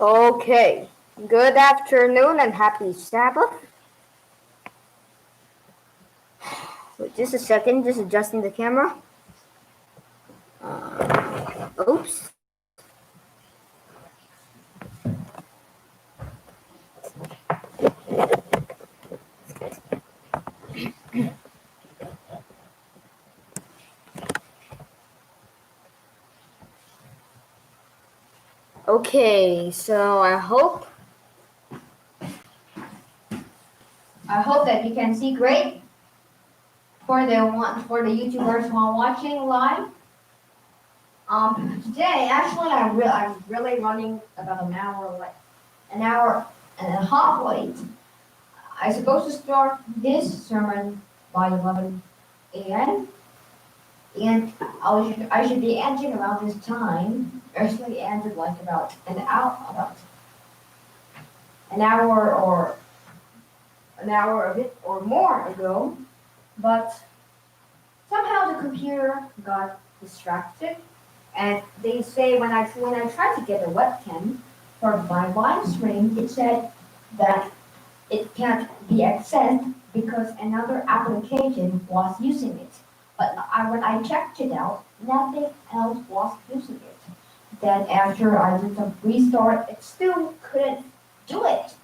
Okay, good afternoon and happy Sabbath. Wait just a second, just adjusting the camera. Oops. Okay, so I hope that you can see great for the YouTubers who are watching live. Today actually I'm really running about an hour and a half late. I supposed to start this sermon by 11 a.m. and I should be ending around this time. Actually ended like about an hour or an hour a bit or more ago, but somehow the computer got distracted, and they say when I tried to get a webcam for my live stream, it said that it can't be accessed because another application was using it. But when I checked it out, nothing else was using it. Then after I did some restart, it still couldn't do it.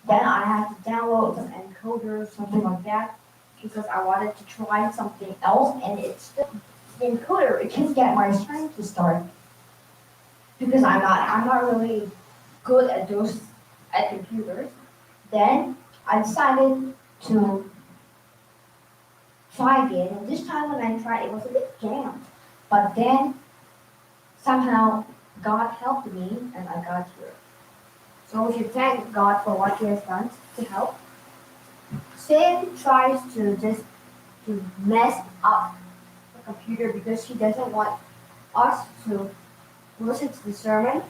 Then I had to download some encoder, something like that, because I wanted to try something else, and it's still the encoder. It can't get my stream to start because I'm not really good at those at computers. Then I decided to try again, and this time when I tried, it was a bit jammed. But then somehow God helped me, and I got here. So we should thank God for what He has done to help. Satan tries to mess up the computer because he doesn't want us to listen to the sermon.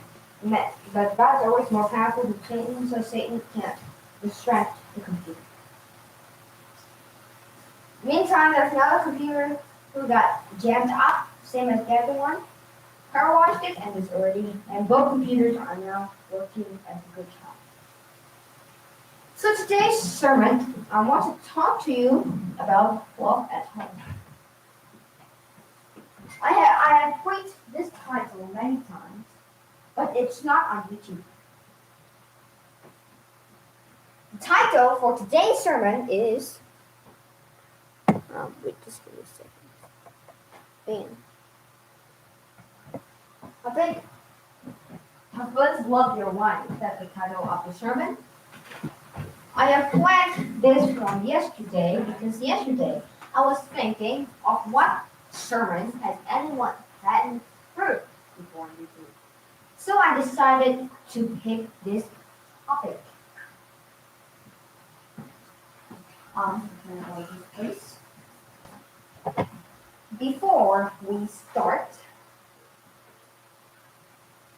But God is always more powerful than Satan, so Satan can't distract the computer. Meantime, there's another computer who got jammed up, same as the other one. Power washed it and it's already, and both computers are now working at a good time. So today's sermon, I want to talk to you about love at home. I have tweeted this title many times, but it's not on YouTube. The title for today's sermon is wait, just give me a second. Bam. I think husbands love your wife. That's the title of the sermon. I have planned this from yesterday because yesterday I was thinking of what sermon has anyone hadn't heard before on YouTube. So I decided to pick this topic. Please. Before we start,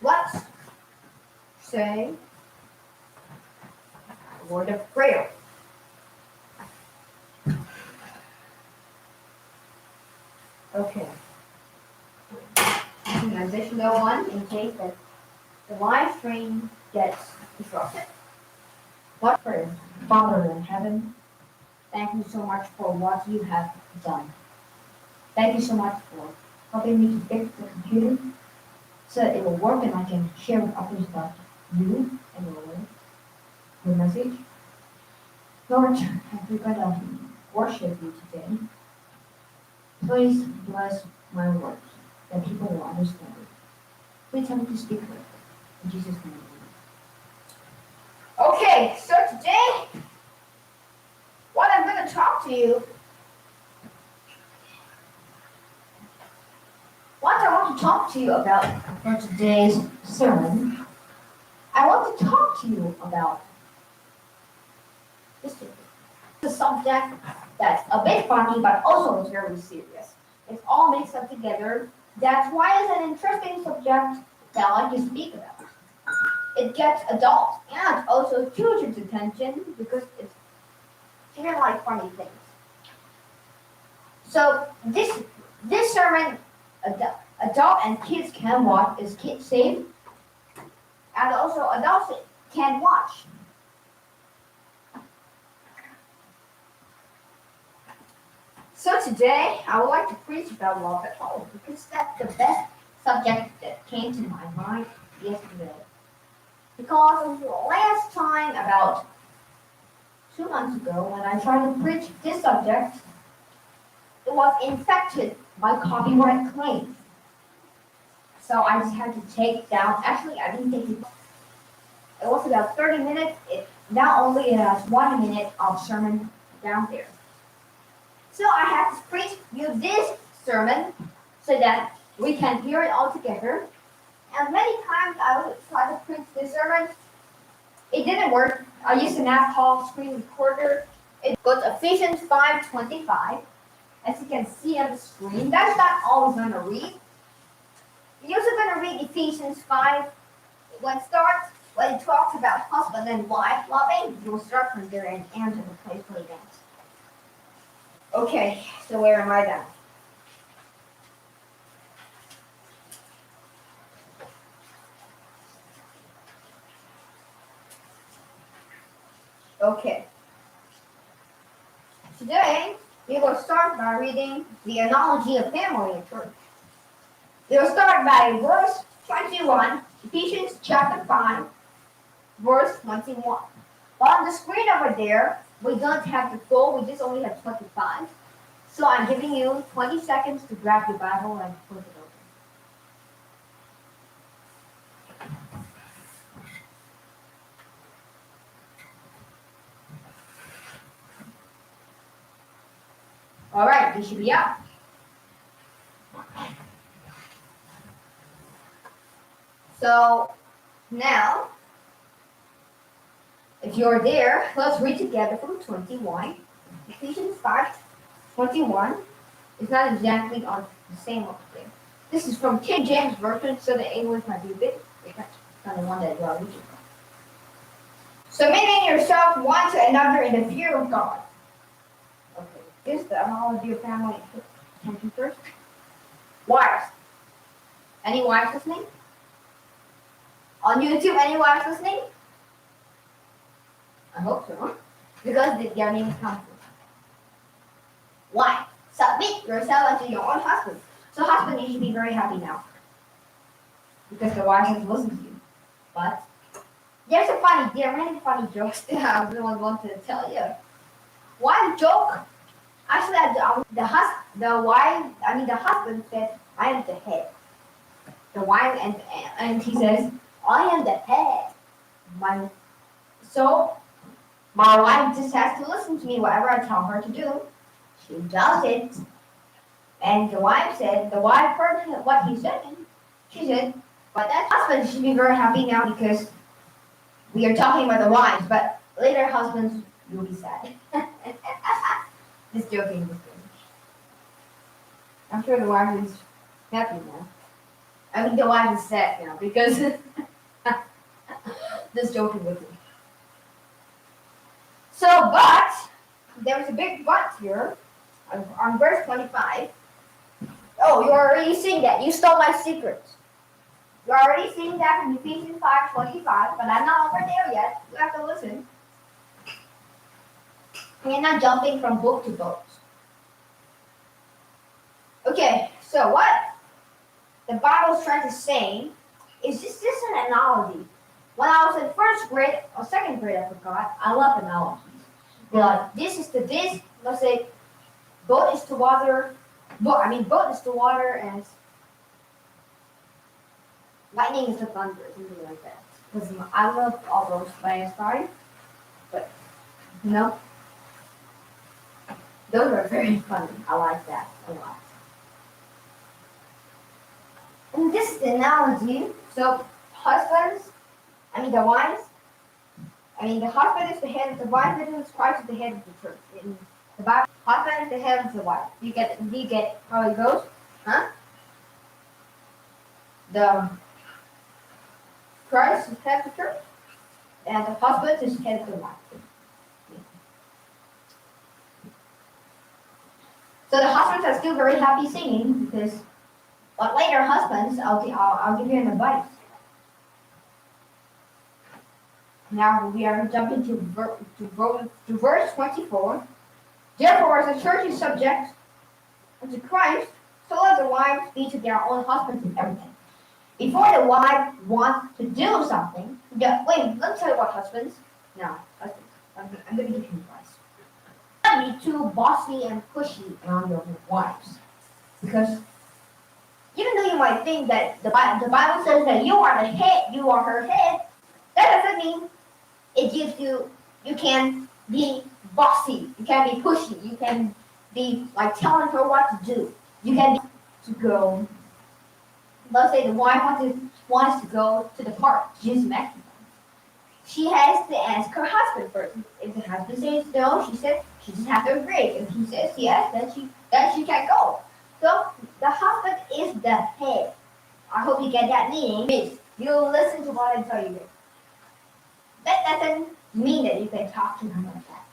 let's say a word of prayer. Okay. An additional one in case that the live stream gets disrupted. What prayer? Father in heaven, thank you so much for what you have done. Thank you so much for helping me to fix the computer so that it will work and I can share with others about you and your message. Lord, as we're going to worship you today, please bless my words that people will understand it. Please help me to speak correctly. In Jesus' name. Okay, so today, what I'm going to talk to you, what I want to talk to you about for today's sermon, I want to talk to you about this a subject that's a bit funny, but also is very serious. It's all mixed up together. That's why it's an interesting subject that I like to speak about. It gets adults and also children's attention because it's even like funny things. So this sermon, adult and kids can watch. Is kids safe? and also adults can watch. So today, I would like to preach about love at home because that's the best subject that came to my mind yesterday. Because last time, about 2 months ago, when I tried to preach this subject, it was infected by copyright claims. So I just had to take down. Actually, I didn't take it. It was about 30 minutes. It now only has 1 minute of sermon down there. So I have to preach you this sermon so that we can hear it all together. And many times I would try to preach this sermon. It didn't work. I used an app called Screen Recorder. It goes Ephesians 5:25. As you can see on the screen, that's not always going to read. You're also going to read Ephesians 5 when it talks about husband and wife loving. You'll start from there and end in the place where it ends. Okay, so where am I then? Okay. Today, we will start by reading the analogy of family in church. We will start by verse 21, Ephesians chapter 5, verse 21. But on the screen over there, we don't have the full, we just only have 25. So I'm giving you 20 seconds to grab your Bible and flip it open. All right, you should be up. So now, if you're there, let's read together from 21. Ephesians 5:21. It's not exactly on the same over there. This is from King James Version, so the English might be a bit different than the one that you are reading from. Submitting yourself one to another in the fear of God. Okay, this is the analogy of family attention first. Wives. Any wives listening? On YouTube, any wives listening? I hope so, because their name is coming. Why? Submit yourself unto your own husband. So husband, you should be very happy now, because the wife has listened to you. But there are many funny jokes that I really want to tell you. One joke, actually, the husband said, "I am the head." The wife and he says, "I am the head." So my wife just has to listen to me whatever I tell her to do. She does it. And the wife heard what he said. She said, "But that husband should be very happy now because we are talking about the wives, but later husbands will be sad." Just joking. I'm sure the wife is happy now. I mean, the wife is sad now because just joking with you. So, but there's a big but here on verse 25. Oh, you're already seeing that. You stole my secret. You're already seeing that in Ephesians 5:25, but I'm not over there yet. You have to listen. We're not jumping from book to book. Okay, so what the Bible is trying to say is this an analogy. When I was in first grade or second grade, I forgot, I love analogies. This is to this, let's say, boat is to water, boat is to water, and lightning is to thunder, something like that. Because I love all those last time, but, those are very funny. I like that a lot. And this is the analogy. So, the wives, the husband is the head of the wife, and Christ is the head of the church. In the Bible, husband is the head of the wife. Do you get how it goes? Huh? The Christ is head of the church, and the husband is head of the wife. So the husbands are still very happy singing because, but later husbands, I'll give you an advice. Now we are jumping to verse 24. Therefore, as the church is subject unto Christ, so let the wives be to their own husbands in everything. Before the wife wants to do something, wait, let me tell you what husbands. No, husbands. I'm going to give you advice. Don't be too bossy and pushy around your wives. Because even though you might think that the Bible says that you are the head, you are her head, that doesn't mean it gives you can be bossy, you can be pushy, you can be like telling her what to do. You can be to go. Let's say the wife wants to go to the park. She's Mexican. She has to ask her husband first. If the husband says no, she says she just has to agree. If he says yes, then she can go. So the husband is the head. I hope you get that meaning. Please, you listen to what I tell you. That doesn't mean that you can talk to him like that.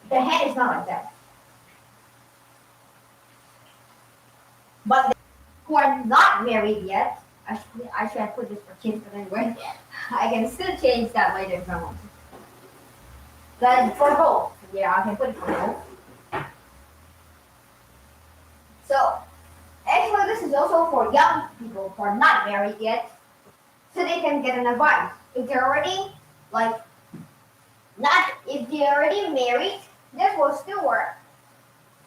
The head is not like that. But who are not married yet, I should have put this for kids, but anyway, I can still change that later if I want to. Then for both, yeah, I can put it for both. So, actually, this is also for young people who are not married yet, so they can get an advice. If they're already if they're already married, this will still work.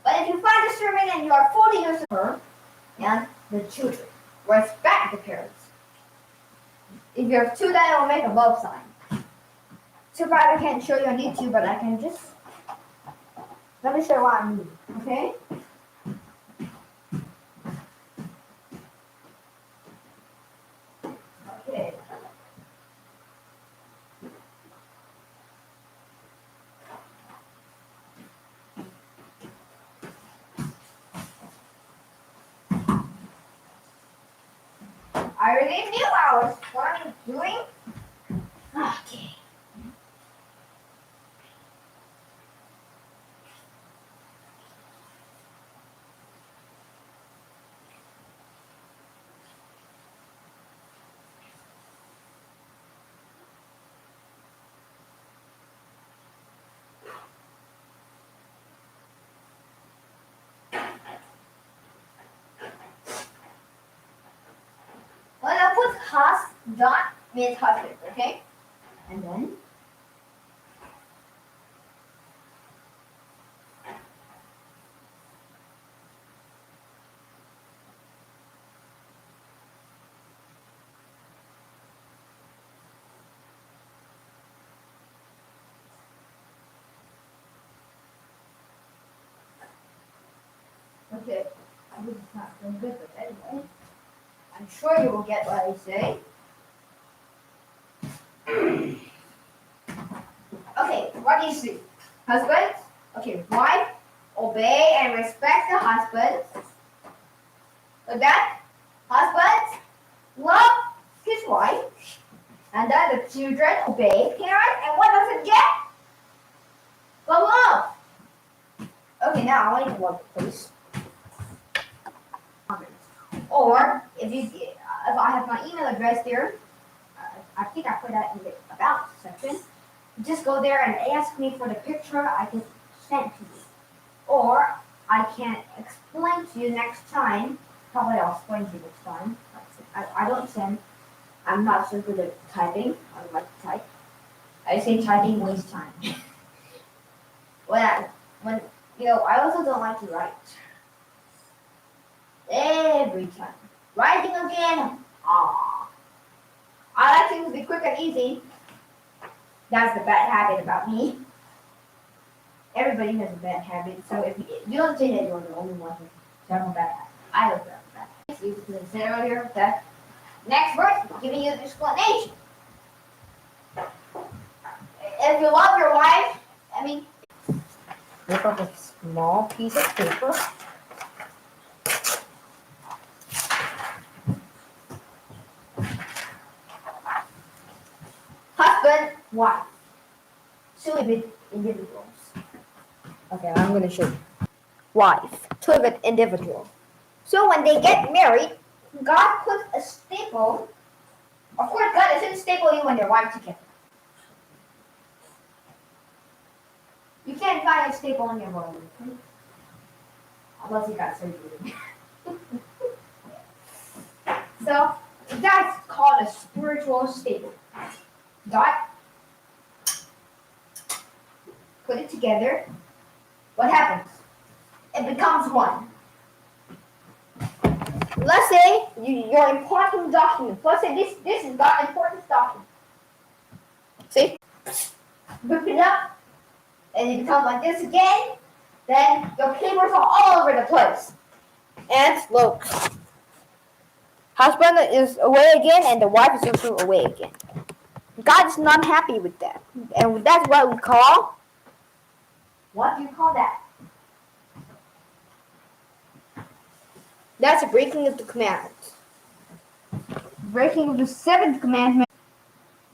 But if you find a sermon and you are 40 years old, and the children respect the parents. If you have two, then it will make a love sign. Too bad I can't show you on YouTube, but I can just let me show you what I mean. Okay? Okay. I already knew I was what I'm doing. Okay. Well, I put dot means husband, okay? And then okay, I was not so good, but anyway, I'm sure you will get what I say. Okay, what do you see? Husband? Okay, wife, obey and respect the husband. So that husband love his wife, and then the children obey parents. And what does it get? The love. Okay, now I need to work, please. Or if I have my email address there, I think I put that in the about section. Just go there and ask me for the picture I can send to you. Or I can explain to you next time. Probably I'll explain to you next time. I don't send. I'm not so good at typing. I don't like to type. I say typing wastes time. I also don't like to write. Every time. Writing again. I like things to be quick and easy. That's the bad habit about me. Everybody has a bad habit, so if you don't say that you're the only one who has a bad habit. I don't have a bad habit. You said earlier that next verse, giving you the explanation. If you love your wife, rip up a small piece of paper. Husband, wife. Two individuals. Okay, I'm going to show you. Wife, two individuals. So when they get married, God put a staple. Of course, God isn't staple you when they're wives together. You can't buy a staple on your body. Unless you got surgery. So that's called a spiritual staple. Dot, put it together. What happens? It becomes one. Let's say your important document. Let's say this is not important document. See? Rip it up, and it becomes like this again. Then your papers are all over the place. And look, husband is away again, and the wife is also away again. God is not happy with that, and that's what we call. What do you call that? That's a breaking of the commandments. Breaking of the seventh commandment.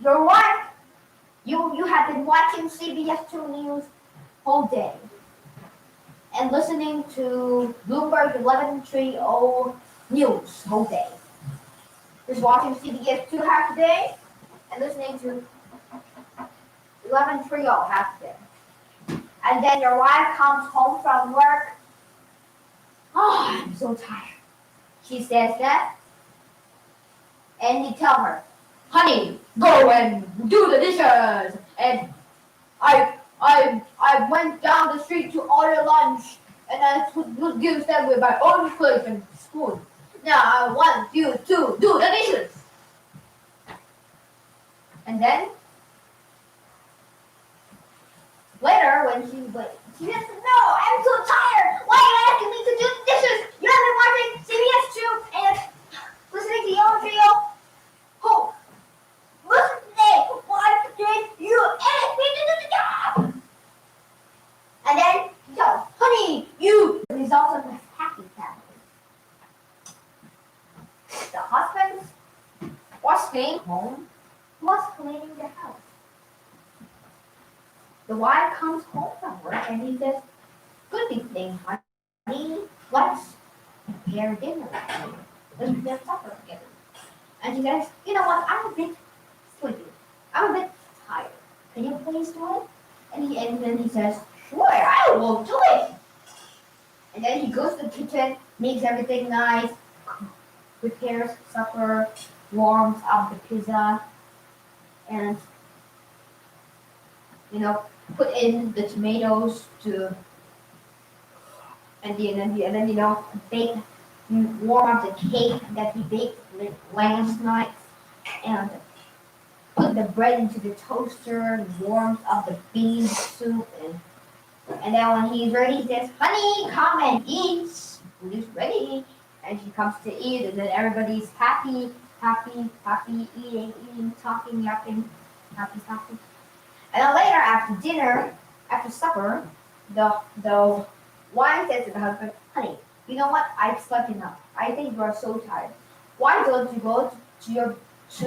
Your wife, you have been watching CBS 2 News all day and listening to Bloomberg 1130 News whole day. Just watching CBS 2 half a day and listening to 1130 half a day. And then your wife comes home from work. Oh, I'm so tired. She says that. And you tell her, honey, go and do the dishes. And I went down the street to order lunch, and I would give them with my own plate and spoon. Now I want you to do the dishes. And then later, when she says, no, I'm so tired. Why are you asking me to do the dishes? You have been watching CBS 2 and listening to Yellow Trio. Oh, listen today. Why did you ask me to do the job? And then you tell, honey, you. The result of a happy family. The husband was staying home, was cleaning the house. The wife comes home from work and he says, good evening, honey. Let's prepare dinner. Let's prepare supper together. And she says, you know what, I'm a bit sleepy. I'm a bit tired. Can you please do it? And then he says, sure, I will do it. And then he goes to the kitchen, makes everything nice, prepares supper, warms up the pizza, and put in the tomatoes to, and then bake, warm up the cake that he baked last night, and put the bread into the toaster and warms up the bean soup, and then when he's ready, he says, honey, come and eat. Food is ready. And she comes to eat, and then everybody's happy, eating, talking, yapping, happy. And then later, after dinner, after supper, the wife says to the husband, honey, you know what? I've slept enough. I think you are so tired. Why don't you go to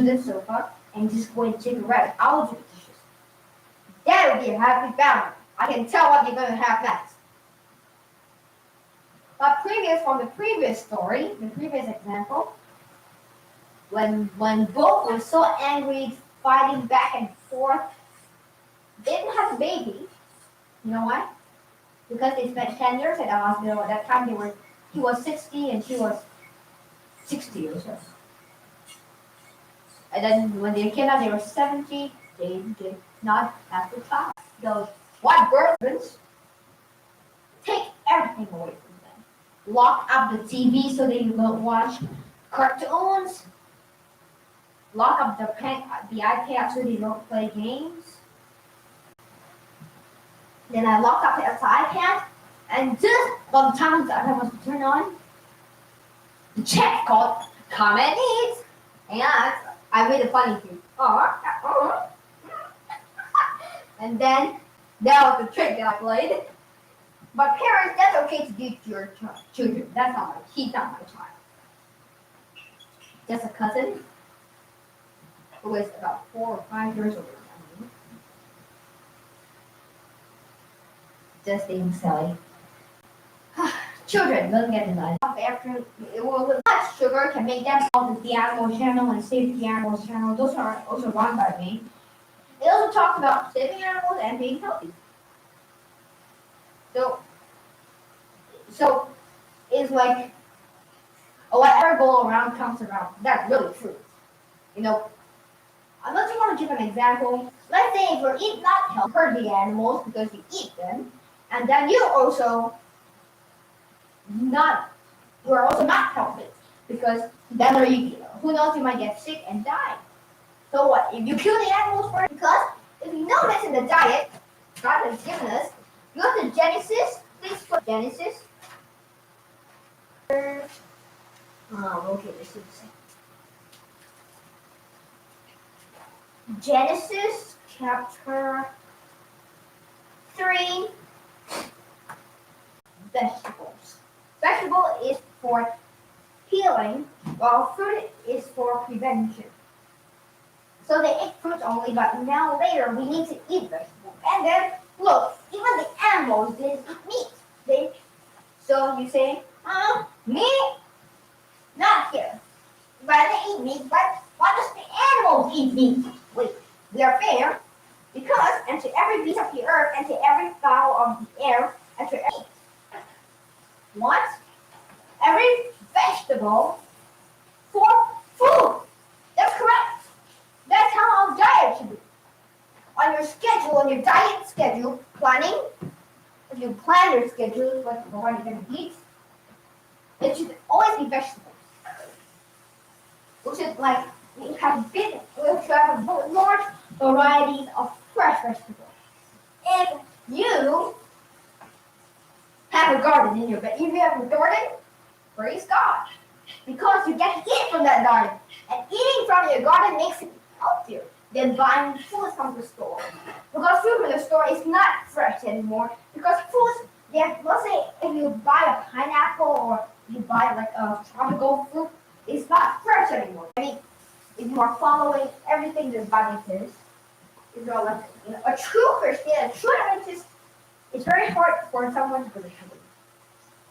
the sofa and just go and take a rest? I'll do the dishes. That would be a happy family. I can tell what you're going to have next. But from the previous story, the previous example, when both were so angry, fighting back and forth, they didn't have a baby. You know why? Because they spent 10 years at the hospital. At that time, he was 60 and she was 60 or so. And then when they came out, they were 70. They did not have the child. So what births take everything away from them. Lock up the TV so they don't watch cartoons. Lock up the iPad so they don't play games. Then I locked up the iPad, and just by the time the iPad was turned on, the chat called "Come and eat," and I made a funny thing. And then that was the trick that I played. But parents, that's okay to do to your children. He's not my child. Just a cousin who is about 4 or 5 years older than me. Just being silly. Children, don't get denied. After much sugar can make them call the Animals channel and Save the Animals channel. Those are also run by me. It also talks about saving animals and being healthy. So, so it's like whatever go around comes around. That's really true. You know, I just want to give an example. Let's say if you eat not healthy, hurt the animals because you eat them, and then not you're also not healthy because then who knows you might get sick and die. So what? If you kill the animals first, because if you notice in the diet God has given us, go to Genesis. Please put Genesis. Okay, this is Genesis chapter 3. Vegetables. Vegetable is for healing, while fruit is for prevention. So they ate fruits only, but now later we need to eat vegetables. And then look, even the animals didn't eat meat. So you say, meat? Not here. But they eat meat, but why does the animals eat meat? Wait, we are fair, because and to every beast of the earth and to every fowl of the air and to every what? Every vegetable for food. That's correct. That's how our diet should be. On your schedule, on your diet schedule, planning, if you plan your schedule, what you're going to eat, it should always be vegetables. We should have large varieties of fresh vegetables. If you have a garden in your bed, if you have a garden, praise God. Because you get to eat from that garden. And eating from your garden makes it healthier than buying food from the store. Because food from the store is not fresh anymore. Because foods, let's say if you buy a pineapple or you buy like a tropical fruit, it's not fresh anymore. I mean, if you are following everything the Bible says, it's all like a true Christian, a true Adventist, it's very hard for someone to believe.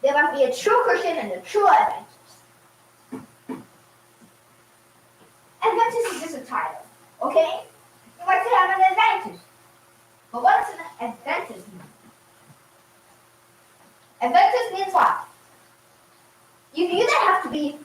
There must be a true Christian and a true Adventist. Adventist is just a title, okay? You might say I'm an Adventist. But what does an Adventist mean? Adventist means what? You either have to be